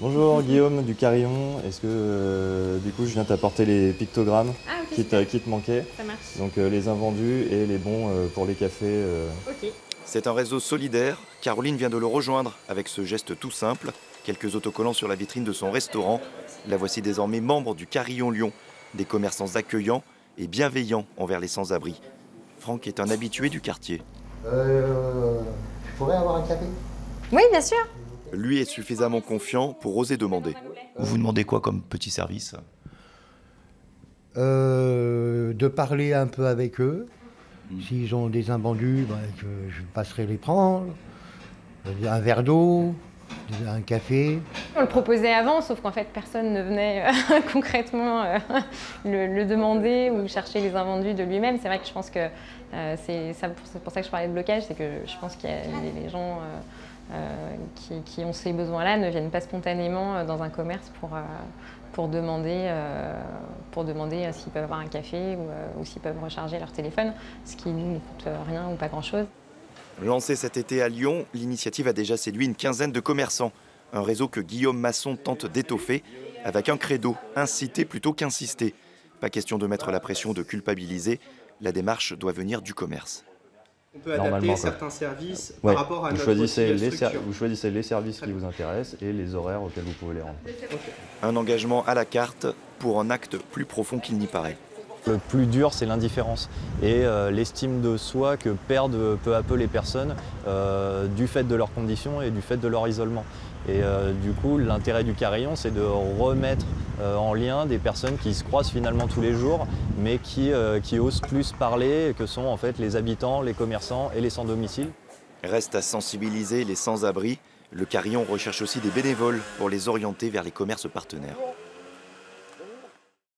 Bonjour Guillaume du Carillon, est-ce que du coup je viens t'apporter les pictogrammes Ok, qui te manquaient, ça marche. donc les invendus et les bons pour les cafés. Ok. C'est un réseau solidaire. Caroline vient de le rejoindre avec ce geste tout simple. Quelques autocollants sur la vitrine de son restaurant. La voici désormais membre du Carillon Lyon, des commerçants accueillants et bienveillants envers les sans-abri. Franck est un habitué du quartier. Je pourrais avoir un café? Oui, bien sûr. Lui est suffisamment confiant pour oser demander. Vous demandez quoi comme petit service? De parler un peu avec eux. S'ils ont des invendus, que je passerai les prendre. Un verre d'eau, un café. On le proposait avant, sauf qu'en fait, personne ne venait concrètement le demander ou chercher les invendus de lui-même. C'est vrai que je pense que c'est pour ça que je parlais de blocage, c'est que je pense qu'il y a les gens qui ont ces besoins-là ne viennent pas spontanément dans un commerce pour demander s'ils peuvent avoir un café ou s'ils peuvent recharger leur téléphone, ce qui nous ne coûte rien ou pas grand-chose. Lancé cet été à Lyon, l'initiative a déjà séduit une quinzaine de commerçants. Un réseau que Guillaume Masson tente d'étoffer avec un credo, inciter plutôt qu'insister. Pas question de mettre la pression, de culpabiliser. La démarche doit venir du commerce. On peut adapter certains services par rapport à vous notre choisissez structure. vous choisissez les services qui vous intéressent et les horaires auxquels vous pouvez les rendre. Un engagement à la carte pour un acte plus profond qu'il n'y paraît. Le plus dur, c'est l'indifférence et l'estime de soi que perdent peu à peu les personnes du fait de leurs conditions et du fait de leur isolement. Et du coup, l'intérêt du Carillon, c'est de remettre en lien des personnes qui se croisent finalement tous les jours, mais qui osent plus parler, que sont en fait les habitants, les commerçants et les sans-domicile. Reste à sensibiliser les sans-abri. Le Carillon recherche aussi des bénévoles pour les orienter vers les commerces partenaires.